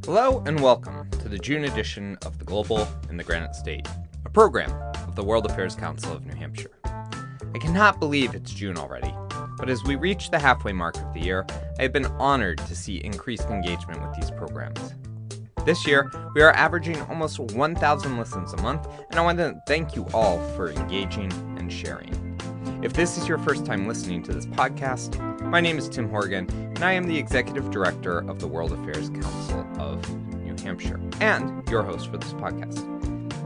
Hello and welcome to the June edition of The Global in the Granite State, a program of the World Affairs Council of New Hampshire. I cannot believe it's June already, but as we reach the halfway mark of the year, I have been honored to see increased engagement with these programs. This year, we are averaging almost 1,000 listens a month, and I want to thank you all for engaging and sharing. If this is your first time listening to this podcast, my name is Tim Horgan, and I am the Executive Director of the World Affairs Council of New Hampshire, and your host for this podcast.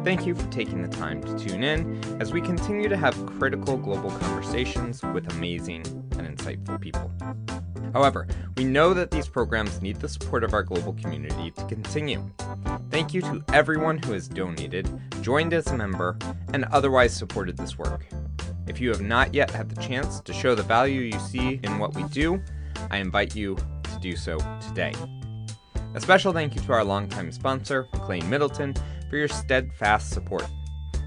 Thank you for taking the time to tune in as we continue to have critical global conversations with amazing and insightful people. However, we know that these programs need the support of our global community to continue. Thank you to everyone who has donated, joined as a member, and otherwise supported this work. If you have not yet had the chance to show the value you see in what we do, I invite you to do so today. A special thank you to our longtime sponsor, McLean Middleton, for your steadfast support.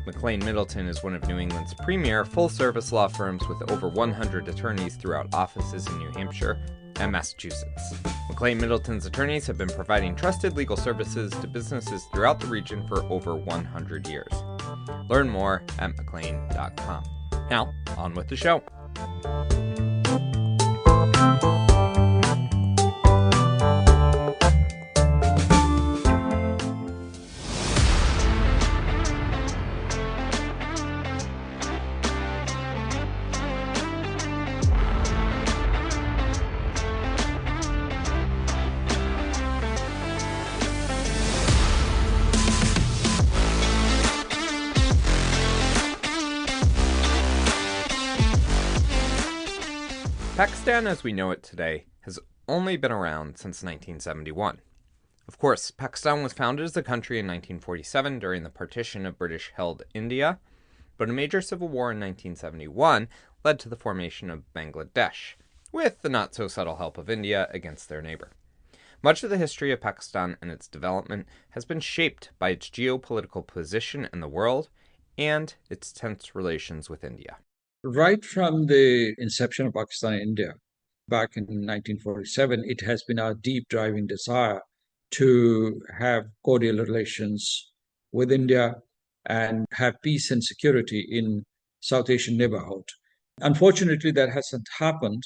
McLean Middleton is one of New England's premier full-service law firms with over 100 attorneys throughout offices in New Hampshire and Massachusetts. McLean Middleton's attorneys have been providing trusted legal services to businesses throughout the region for over 100 years. Learn more at mclean.com. Now, on with the show. Pakistan as we know it today has only been around since 1971. Of course, Pakistan was founded as a country in 1947 during the partition of British-held India, but a major civil war in 1971 led to the formation of Bangladesh, with the not-so-subtle help of India against their neighbor. Much of the history of Pakistan and its development has been shaped by its geopolitical position in the world and its tense relations with India. Right from the inception of Pakistan and India, back in 1947, it has been our deep driving desire to have cordial relations with India and have peace and security in South Asian neighborhood. Unfortunately, that hasn't happened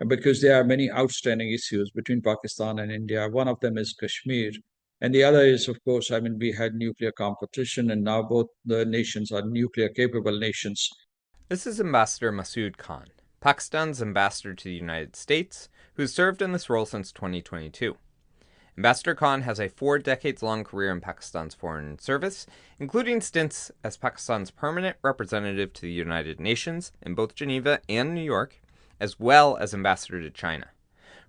because there are many outstanding issues between Pakistan and India. One of them is Kashmir. And the other is, of course, we had nuclear competition, and now both the nations are nuclear capable nations. This is Ambassador Masood Khan, Pakistan's ambassador to the United States, who has served in this role since 2022. Ambassador Khan has a 4-decades-long career in Pakistan's foreign service, including stints as Pakistan's permanent representative to the United Nations in both Geneva and New York, as well as ambassador to China.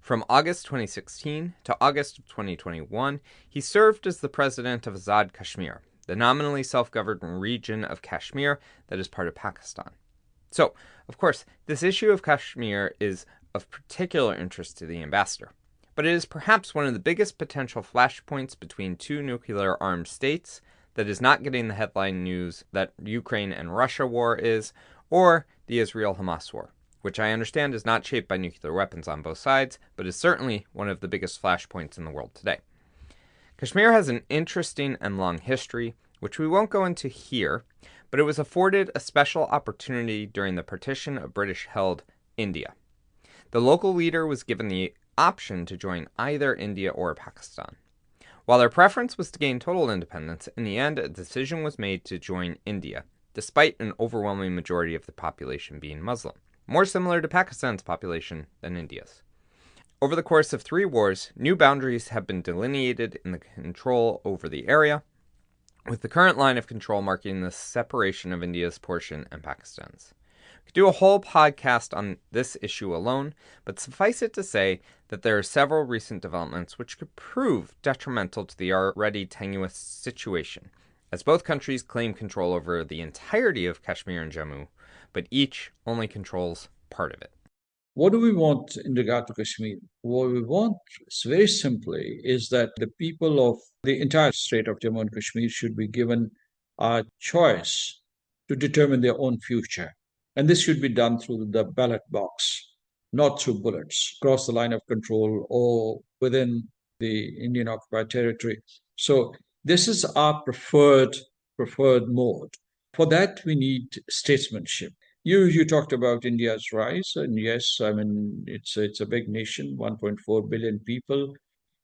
From August 2016 to August of 2021, he served as the president of Azad Kashmir, the nominally self-governed region of Kashmir that is part of Pakistan. So, of course, this issue of Kashmir is of particular interest to the ambassador, but it is perhaps one of the biggest potential flashpoints between two nuclear-armed states that is not getting the headline news that Ukraine and Russia war is, or the Israel-Hamas war, which I understand is not shaped by nuclear weapons on both sides, but is certainly one of the biggest flashpoints in the world today. Kashmir has an interesting and long history, which we won't go into here, but it was afforded a special opportunity during the partition of British-held India. The local leader was given the option to join either India or Pakistan. While their preference was to gain total independence, in the end a decision was made to join India, despite an overwhelming majority of the population being Muslim, more similar to Pakistan's population than India's. Over the course of 3 wars, new boundaries have been delineated in the control over the area, with the current line of control marking the separation of India's portion and Pakistan's. We could do a whole podcast on this issue alone, but suffice it to say that there are several recent developments which could prove detrimental to the already tenuous situation, as both countries claim control over the entirety of Kashmir and Jammu, but each only controls part of it. What do we want in regard to Kashmir? What we want, very simply, is that the people of the entire state of Jammu and Kashmir should be given a choice to determine their own future. And this should be done through the ballot box, not through bullets, across the line of control or within the Indian occupied territory. So this is our preferred mode. For that, we need statesmanship. You talked about India's rise, and yes, I mean it's a big nation, 1.4 billion people.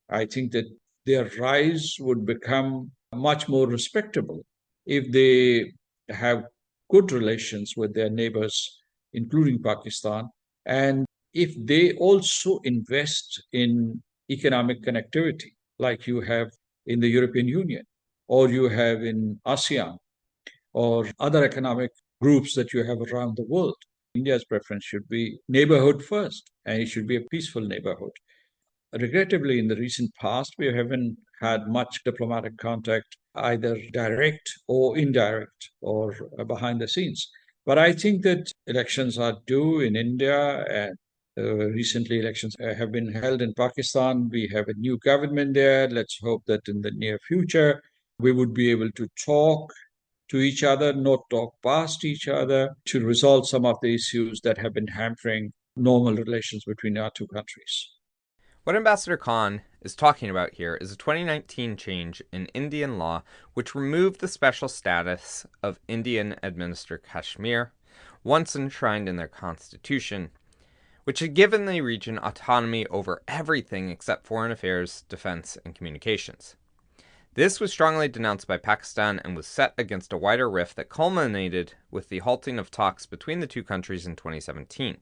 I think that their rise would become much more respectable if they have good relations with their neighbors, including Pakistan, and if they also invest in economic connectivity, like you have in the European Union, or you have in ASEAN, or other economic groups that you have around the world. India's preference should be neighborhood first, and it should be a peaceful neighborhood. Regrettably, in the recent past, we haven't had much diplomatic contact, either direct or indirect or behind the scenes. But I think that elections are due in India, and recently elections have been held in Pakistan. We have a new government there. Let's hope that in the near future, we would be able to talk to each other, not talk past each other, to resolve some of the issues that have been hampering normal relations between our two countries. What Ambassador Khan is talking about here is a 2019 change in Indian law which removed the special status of Indian administered Kashmir, once enshrined in their constitution, which had given the region autonomy over everything except foreign affairs, defense, and communications. This was strongly denounced by Pakistan and was set against a wider rift that culminated with the halting of talks between the two countries in 2017.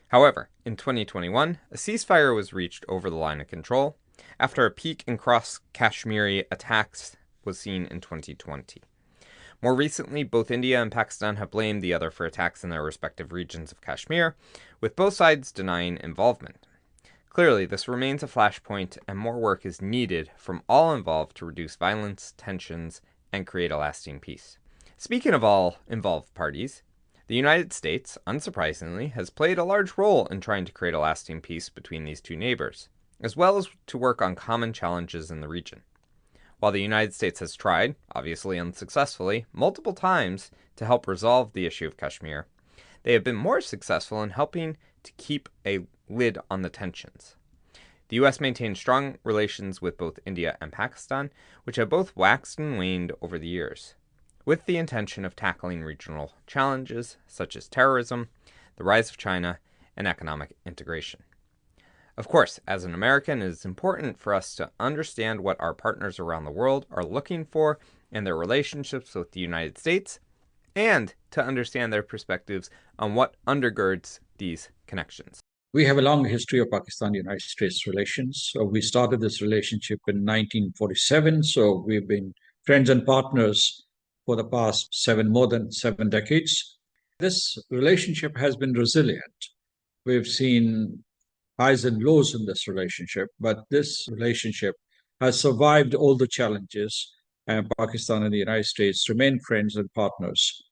However, in 2021, a ceasefire was reached over the line of control after a peak in cross-Kashmiri attacks was seen in 2020. More recently, both India and Pakistan have blamed the other for attacks in their respective regions of Kashmir, with both sides denying involvement. Clearly, this remains a flashpoint, and more work is needed from all involved to reduce violence, tensions, and create a lasting peace. Speaking of all involved parties, the United States, unsurprisingly, has played a large role in trying to create a lasting peace between these two neighbors, as well as to work on common challenges in the region. While the United States has tried, obviously unsuccessfully, multiple times to help resolve the issue of Kashmir, they have been more successful in helping to keep a lid on the tensions. The U.S. maintains strong relations with both India and Pakistan, which have both waxed and waned over the years, with the intention of tackling regional challenges such as terrorism, the rise of China, and economic integration. Of course, as an American, it is important for us to understand what our partners around the world are looking for in their relationships with the United States, and to understand their perspectives on what undergirds these connections. We have a long history of Pakistan-United States relations. So we started this relationship in 1947, so we've been friends and partners for the past more than 7 decades. This relationship has been resilient. We've seen highs and lows in this relationship, but this relationship has survived all the challenges, and Pakistan and the United States remain friends and partners.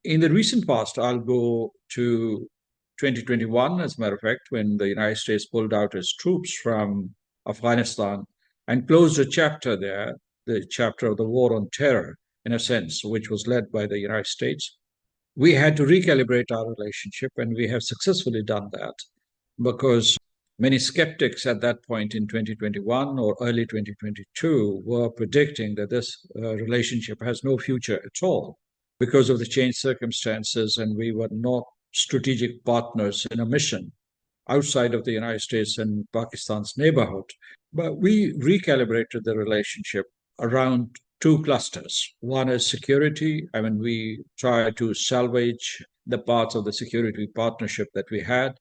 In the recent past, I'll go to 2021, as a matter of fact, when the United States pulled out its troops from Afghanistan and closed a chapter there, the chapter of the war on terror, in a sense, which was led by the United States. We had to recalibrate our relationship, and we have successfully done that because many skeptics at that point in 2021 or early 2022 were predicting that this relationship has no future at all because of the changed circumstances, and we were not strategic partners in a mission outside of the United States and Pakistan's neighborhood. But we recalibrated the relationship around 2 clusters. One is security. I mean, we try to salvage the parts of the security partnership that we had,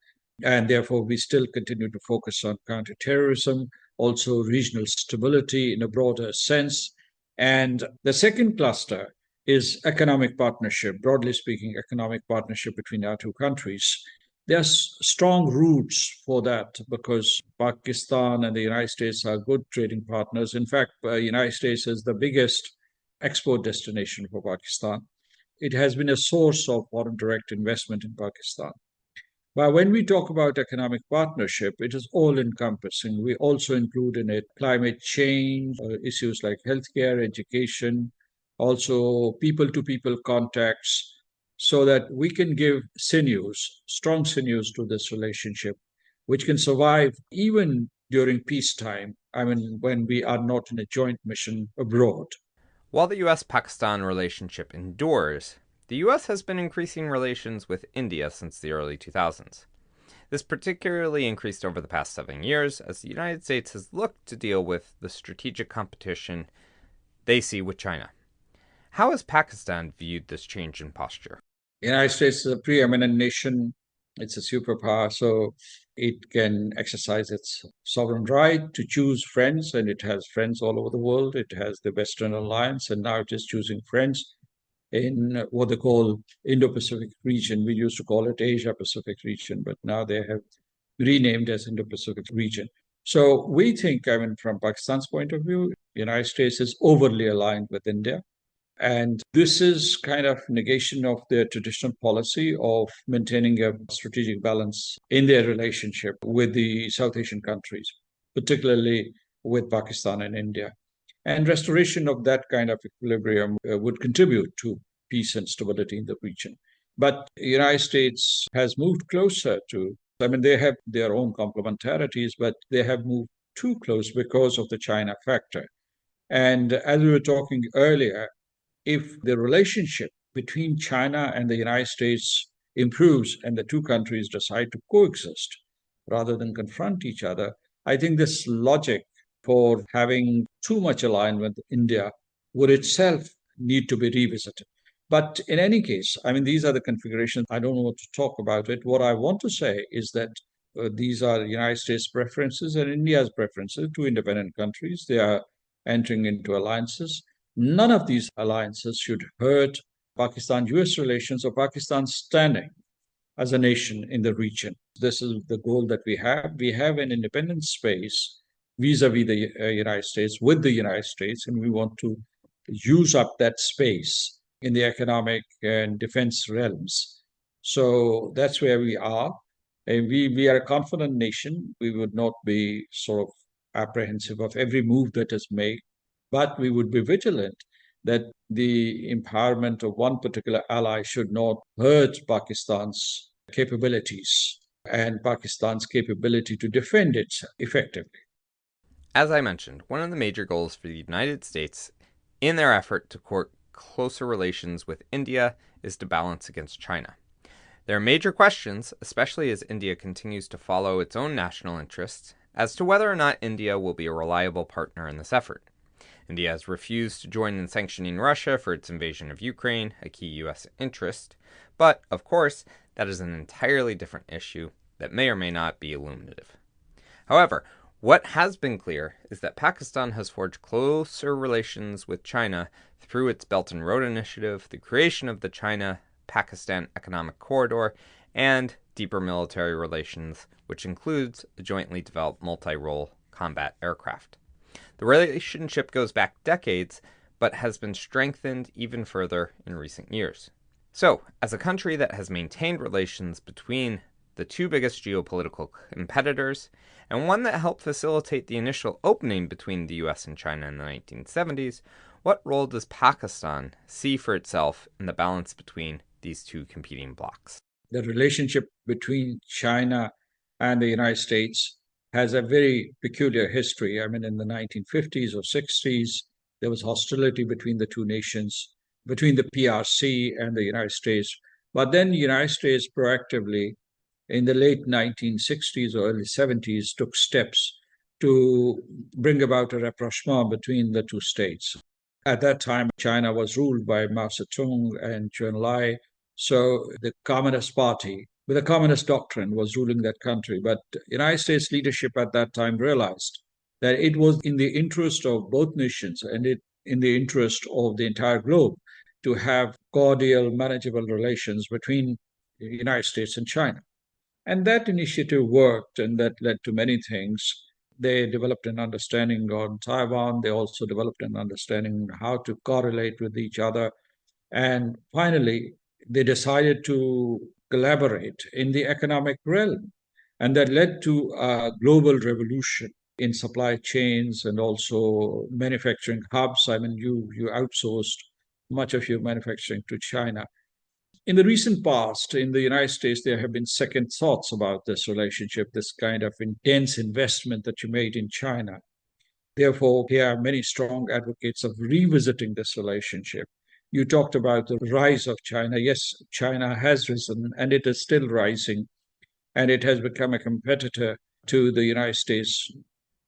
and therefore we still continue to focus on counterterrorism, also regional stability in a broader sense. And the second cluster is economic partnership, broadly speaking, economic partnership between our two countries. There's strong roots for that because Pakistan and the United States are good trading partners. In fact, the United States is the biggest export destination for Pakistan. It has been a source of foreign direct investment in Pakistan. But when we talk about economic partnership, it is all encompassing. We also include in it climate change, issues like healthcare, education, also people to people contacts, so that we can give sinews, strong sinews to this relationship, which can survive even during peacetime, when we are not in a joint mission abroad. While the US Pakistan relationship endures, the US has been increasing relations with India since the early 2000s. This particularly increased over the past 7 years as the United States has looked to deal with the strategic competition they see with China. How has Pakistan viewed this change in posture? The United States is a preeminent nation. It's a superpower, so it can exercise its sovereign right to choose friends, and it has friends all over the world. It has the Western Alliance, and now it is choosing friends in what they call Indo-Pacific region. We used to call it Asia-Pacific region, but now they have renamed as Indo-Pacific region. So we think, from Pakistan's point of view, the United States is overly aligned with India. And this is kind of negation of their traditional policy of maintaining a strategic balance in their relationship with the South Asian countries, particularly with Pakistan and India. And restoration of that kind of equilibrium would contribute to peace and stability in the region. But the United States has moved closer to, they have their own complementarities, but they have moved too close because of the China factor. And as we were talking earlier, if the relationship between China and the United States improves and the two countries decide to coexist rather than confront each other, I think this logic for having too much alignment with India would itself need to be revisited. But in any case, these are the configurations. I don't want to talk about it. What I want to say is that these are the United States preferences and India's preferences, two independent countries. They are entering into alliances. None of these alliances should hurt Pakistan-US relations or Pakistan's standing as a nation in the region. This is the goal that we have. We have an independent space vis-a-vis the United States, with the United States, and we want to use up that space in the economic and defense realms. So that's where we are. And we are a confident nation. We would not be sort of apprehensive of every move that is made, but we would be vigilant that the empowerment of one particular ally should not hurt Pakistan's capabilities and Pakistan's capability to defend itself effectively. As I mentioned, one of the major goals for the United States in their effort to court closer relations with India is to balance against China. There are major questions, especially as India continues to follow its own national interests, as to whether or not India will be a reliable partner in this effort. India has refused to join in sanctioning Russia for its invasion of Ukraine, a key U.S. interest, but, of course, that is an entirely different issue that may or may not be illuminative. However, what has been clear is that Pakistan has forged closer relations with China through its Belt and Road Initiative, the creation of the China-Pakistan Economic Corridor, and deeper military relations, which includes a jointly developed multi-role combat aircraft. The relationship goes back decades, but has been strengthened even further in recent years. So, as a country that has maintained relations between the two biggest geopolitical competitors, and one that helped facilitate the initial opening between the US and China in the 1970s, what role does Pakistan see for itself in the balance between these two competing blocs? The relationship between China and the United States has a very peculiar history. In the 1950s or 60s, there was hostility between the two nations, between the PRC and the United States. But then the United States proactively, in the late 1960s or early 70s, took steps to bring about a rapprochement between the two states. At that time, China was ruled by Masood Khan and Zhou Enlai. So the Communist Party, with a communist doctrine, was ruling that country. But United States leadership at that time realized that it was in the interest of both nations and in the interest of the entire globe to have cordial, manageable relations between the United States and China. And that initiative worked, and that led to many things. They developed an understanding on Taiwan. They also developed an understanding on how to correlate with each other. And finally, they decided to collaborate in the economic realm. And that led to a global revolution in supply chains and also manufacturing hubs. You outsourced much of your manufacturing to China. In the recent past, in the United States, there have been second thoughts about this relationship, this kind of intense investment that you made in China. Therefore, here are many strong advocates of revisiting this relationship. You talked about the rise of China. Yes, China has risen and it is still rising, and it has become a competitor to the United States,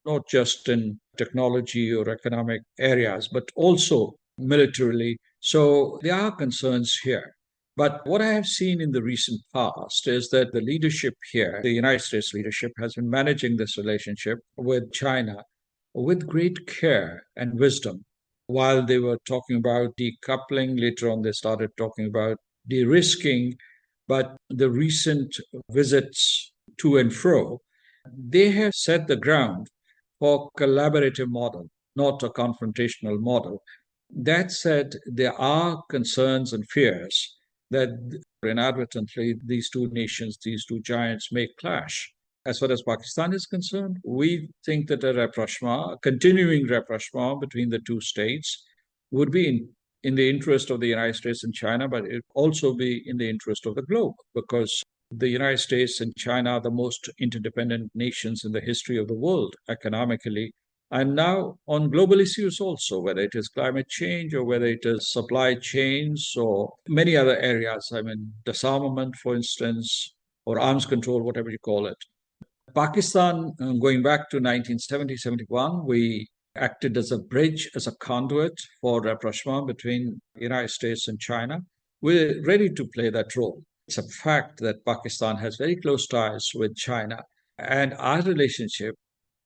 not just in technology or economic areas, but also militarily. So there are concerns here. But what I have seen in the recent past is that the leadership here, the United States leadership, has been managing this relationship with China with great care and wisdom. While they were talking about decoupling, later on they started talking about de risking. But the recent visits to and fro, they have set the ground for collaborative model, not a confrontational model. That said, there are concerns and fears that inadvertently these two nations, these two giants may clash. As far as Pakistan is concerned, we think that a rapprochement, a continuing rapprochement between the two states would be in the interest of the United States and China, but it also be in the interest of the globe, because the United States and China are the most interdependent nations in the history of the world economically, and now on global issues also, whether it is climate change or whether it is supply chains or many other areas. I mean, disarmament, for instance, or arms control, whatever you call it. Pakistan, going back to 1970, 71, we acted as a bridge, as a conduit for rapprochement between the United States and China. We're ready to play that role. It's a fact that Pakistan has very close ties with China, and our relationship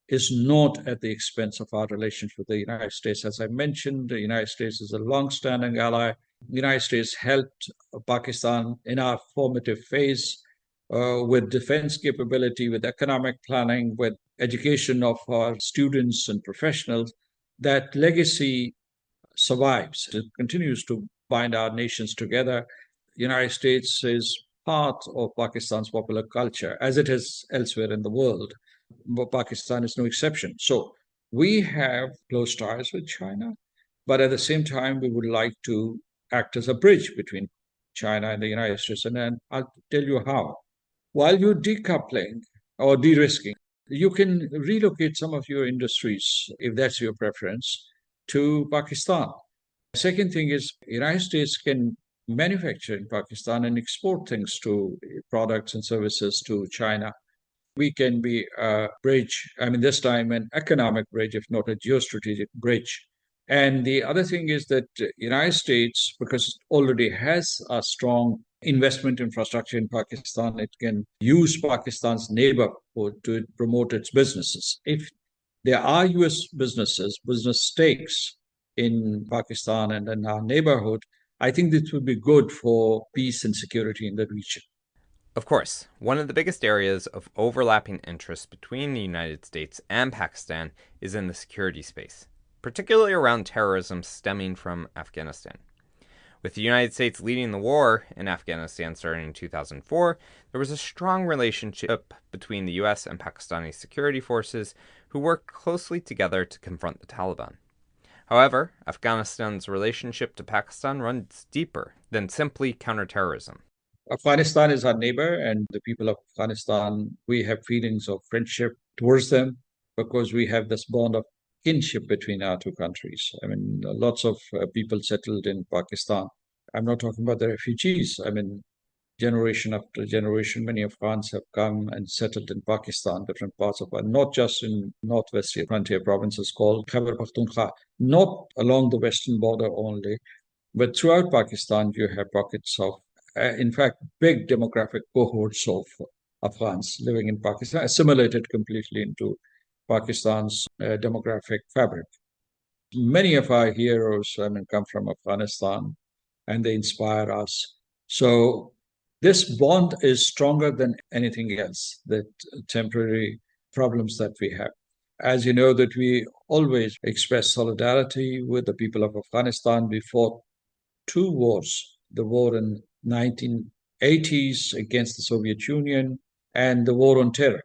is not at the expense of our relations with the United States. As I mentioned, the United States is a long-standing ally. The United States helped Pakistan in our formative phase with defense capability, with economic planning, with education of our students and professionals. That legacy survives. It continues to bind our nations together. The United States is part of Pakistan's popular culture, as it is elsewhere in the world. But Pakistan is no exception. So we have close ties with China, but at the same time, we would like to act as a bridge between China and the United States. And then I'll tell you how. While you're decoupling or de risking, you can relocate some of your industries, if that's your preference, to Pakistan. Second thing is, United States can manufacture in Pakistan and export things to products and services to China. We can be a bridge, I mean, this time an economic bridge, if not a geostrategic bridge. And the other thing is that United States, because it already has a strong investment infrastructure in Pakistan, it can use Pakistan's neighborhood to promote its businesses. If there are US businesses, business stakes in Pakistan and in our neighborhood, I think this would be good for peace and security in the region. Of course, one of the biggest areas of overlapping interests between the United States and Pakistan is in the security space, particularly around terrorism stemming from Afghanistan. With the United States leading the war in Afghanistan starting in 2004, there was a strong relationship between the US and Pakistani security forces who worked closely together to confront the Taliban. However, Afghanistan's relationship to Pakistan runs deeper than simply counterterrorism. Afghanistan is our neighbor, and the people of Afghanistan, we have feelings of friendship towards them because we have this bond of kinship between our two countries. I mean, lots of people settled in Pakistan. I'm not talking about the refugees. I mean, generation after generation, many Afghans have come and settled in Pakistan, different parts of it, not just in northwest frontier provinces called Khyber Pakhtunkhwa, not along the western border only, but throughout Pakistan, you have pockets of, in fact, big demographic cohorts of Afghans living in Pakistan, assimilated completely into Pakistan's demographic fabric. Many of our heroes, I mean, come from Afghanistan, and they inspire us. So this bond is stronger than anything else, the temporary problems that we have. As you know, that we always express solidarity with the people of Afghanistan. We fought two wars, the war in 1980s against the Soviet Union and the war on terror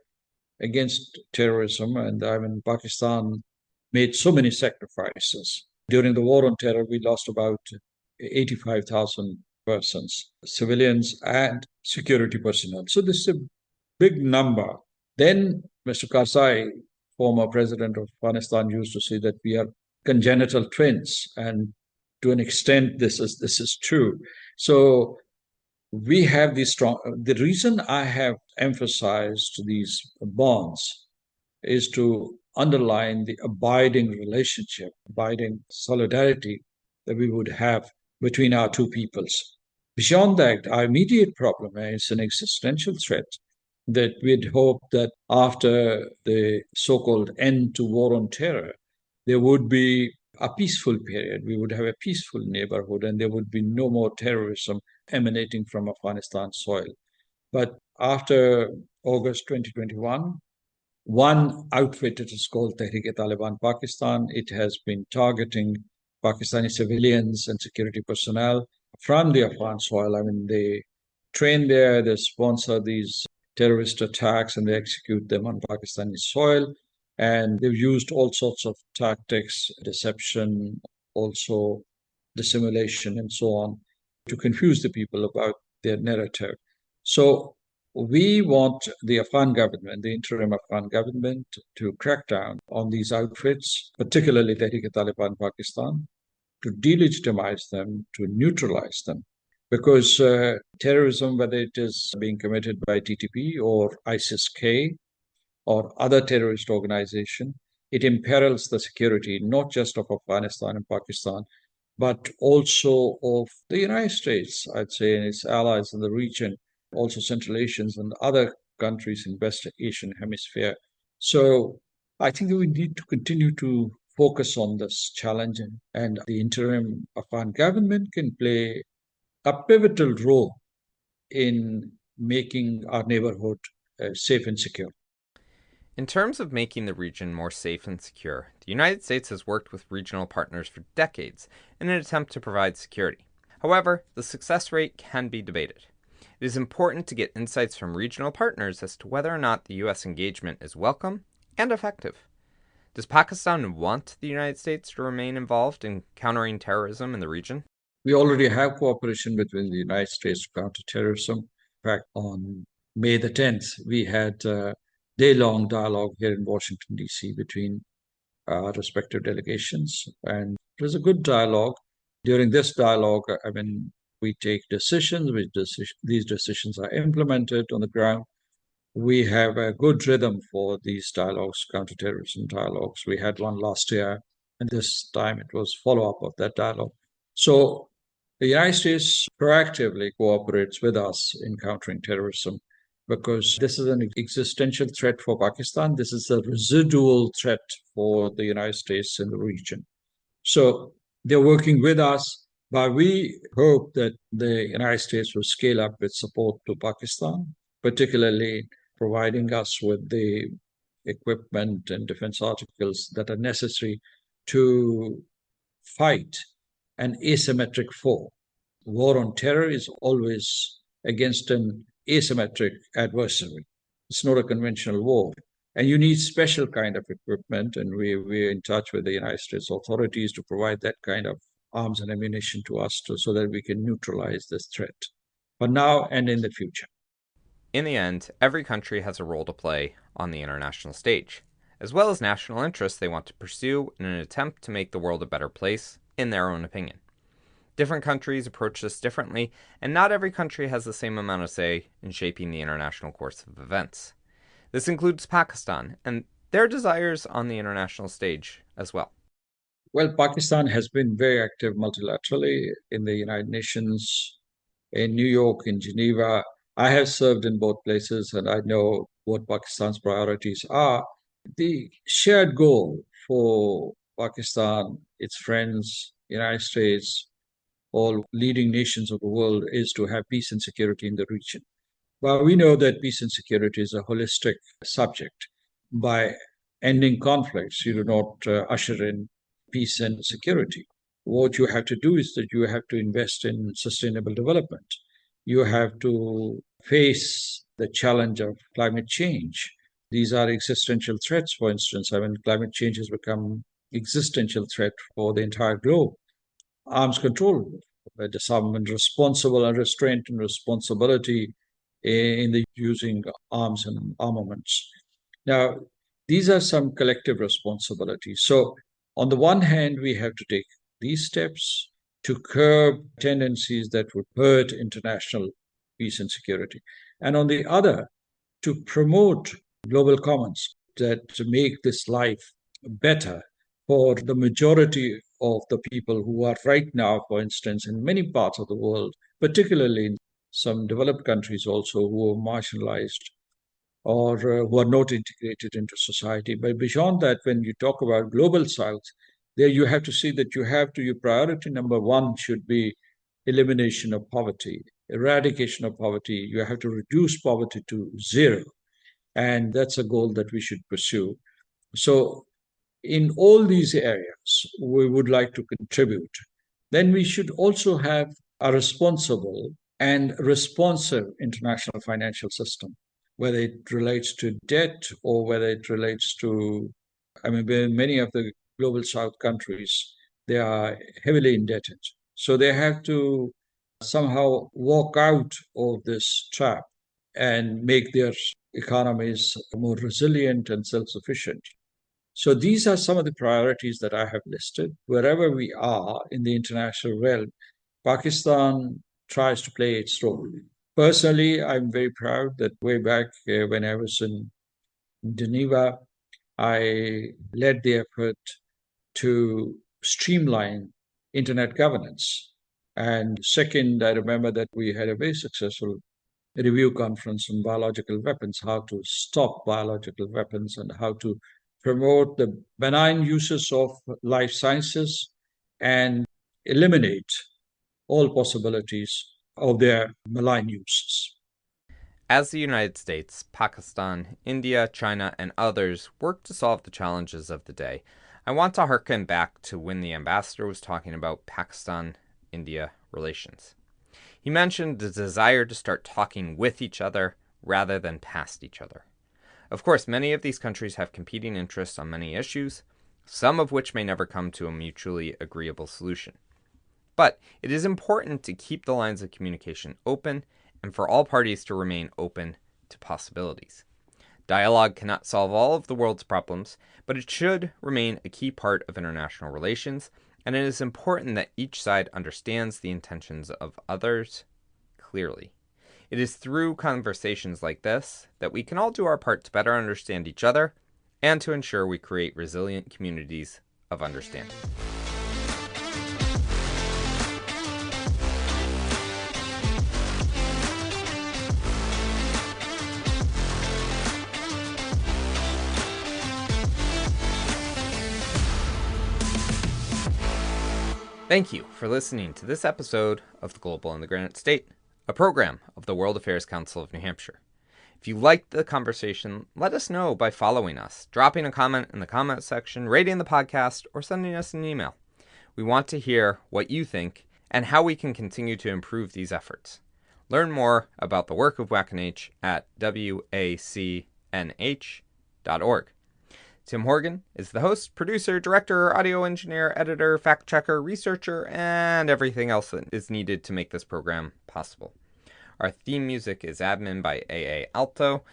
against terrorism. And I mean, Pakistan made so many sacrifices. During the war on terror, we lost about 85,000 persons, civilians and security personnel. So this is a big number. Then Mr. Karzai, former president of Afghanistan, used to say that we are congenital twins, and to an extent, this is true. So we have these strong. The reason I have emphasized these bonds is to underline the abiding relationship, abiding solidarity that we would have between our two peoples. Beyond that, our immediate problem is an existential threat that we'd hope that after the so-called end to war on terror, there would be a peaceful period. We would have a peaceful neighborhood and there would be no more terrorism emanating from Afghanistan soil. But after August 2021, one outfit, it is called Tehrik-e-Taliban Pakistan. It has been targeting Pakistani civilians and security personnel from the Afghan soil. I mean, they train there, they sponsor these terrorist attacks, and they execute them on Pakistani soil. And they've used all sorts of tactics, deception, also dissimulation, and so on, to confuse the people about their narrative. So we want the Afghan government, the interim Afghan government, to crack down on these outfits, particularly Tehrik-e-Taliban Pakistan, to delegitimize them, to neutralize them. Because terrorism, whether it is being committed by TTP or ISIS-K or other terrorist organization, it imperils the security not just of Afghanistan and Pakistan, but also of the United States, I'd say, and its allies in the region, also Central Asians and other countries in West Asian hemisphere. So I think that we need to continue to focus on this challenge, and the interim Afghan government can play a pivotal role in making our neighborhood safe and secure. In terms of making the region more safe and secure, the United States has worked with regional partners for decades in an attempt to provide security. However, the success rate can be debated. It is important to get insights from regional partners as to whether or not the U.S. engagement is welcome and effective. Does Pakistan want the United States to remain involved in countering terrorism in the region? We already have cooperation between the United States to counter terrorism. In fact, on May the 10th, we had a day-long dialogue here in Washington, D.C. between our respective delegations. And it was a good dialogue. During this dialogue, I mean, we take decisions, these decisions are implemented on the ground. We have a good rhythm for these dialogues, counterterrorism dialogues. We had one last year, and this time it was follow-up of that dialogue. So the United States proactively cooperates with us in countering terrorism because this is an existential threat for Pakistan. This is a residual threat for the United States in the region. So they're working with us, but we hope that the United States will scale up its support to Pakistan, particularly providing us with the equipment and defense articles that are necessary to fight an asymmetric foe. War on terror is always against an asymmetric adversary. It's not a conventional war. And you need special kind of equipment, and we're in touch with the United States authorities to provide that kind of arms and ammunition to us so that we can neutralize this threat, but now and in the future. In the end, every country has a role to play on the international stage, as well as national interests they want to pursue in an attempt to make the world a better place, in their own opinion. Different countries approach this differently, and not every country has the same amount of say in shaping the international course of events. This includes Pakistan and their desires on the international stage as well. Well, Pakistan has been very active multilaterally in the United Nations, in New York, in Geneva. I have served in both places and I know what Pakistan's priorities are. The shared goal for Pakistan, its friends, United States, all leading nations of the world is to have peace and security in the region. Well, we know that peace and security is a holistic subject. By ending conflicts, you do not usher in peace and security. What you have to do is that you have to invest in sustainable development. You have to face the challenge of climate change. These are existential threats, for instance. I mean, climate change has become existential threat for the entire globe. Arms control. disarmament, responsible and restraint and responsibility in the using arms and armaments. Now, these are some collective responsibilities. So, on the one hand, we have to take these steps to curb tendencies that would hurt international peace and security. And on the other, to promote global commons that make this life better for the majority of the people who are right now, for instance, in many parts of the world, particularly in some developed countries also who are marginalized or who are not integrated into society. But beyond that, when you talk about global south, there you have to see that your priority number one should be elimination of poverty, eradication of poverty. You have to reduce poverty to zero. And that's a goal that we should pursue. So, in all these areas, we would like to contribute. Then we should also have a responsible and responsive international financial system, whether it relates to debt or whether it relates to, I mean, many of the global south countries, they are heavily indebted. So they have to somehow walk out of this trap and make their economies more resilient and self sufficient. So these are some of the priorities that I have listed. Wherever we are in the international realm, Pakistan tries to play its role. Personally, I'm very proud that way back when I was in Geneva, I led the effort to streamline internet governance. And second, I remember that we had a very successful review conference on biological weapons, how to stop biological weapons and how to promote the benign uses of life sciences and eliminate all possibilities of their malign uses. As the United States, Pakistan, India, China, and others work to solve the challenges of the day, I want to harken back to when the ambassador was talking about Pakistan-India relations. He mentioned the desire to start talking with each other rather than past each other. Of course, many of these countries have competing interests on many issues, some of which may never come to a mutually agreeable solution. But it is important to keep the lines of communication open and for all parties to remain open to possibilities. Dialogue cannot solve all of the world's problems, but it should remain a key part of international relations, and it is important that each side understands the intentions of others clearly. It is through conversations like this that we can all do our part to better understand each other and to ensure we create resilient communities of understanding. Thank you for listening to this episode of The Global and the Granite State, a program of the World Affairs Council of New Hampshire. If you liked the conversation, let us know by following us, dropping a comment in the comment section, rating the podcast, or sending us an email. We want to hear what you think and how we can continue to improve these efforts. Learn more about the work of WACNH at wacnh.org. Tim Horgan is the host, producer, director, audio engineer, editor, fact checker, researcher, and everything else that is needed to make this program possible. Our theme music is Admin by A.A. Alto,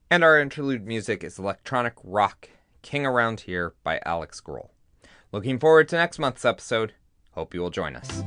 and our interlude music is electronic rock King Around Here by Alex Grohl. Looking forward to next month's episode. Hope you will join us.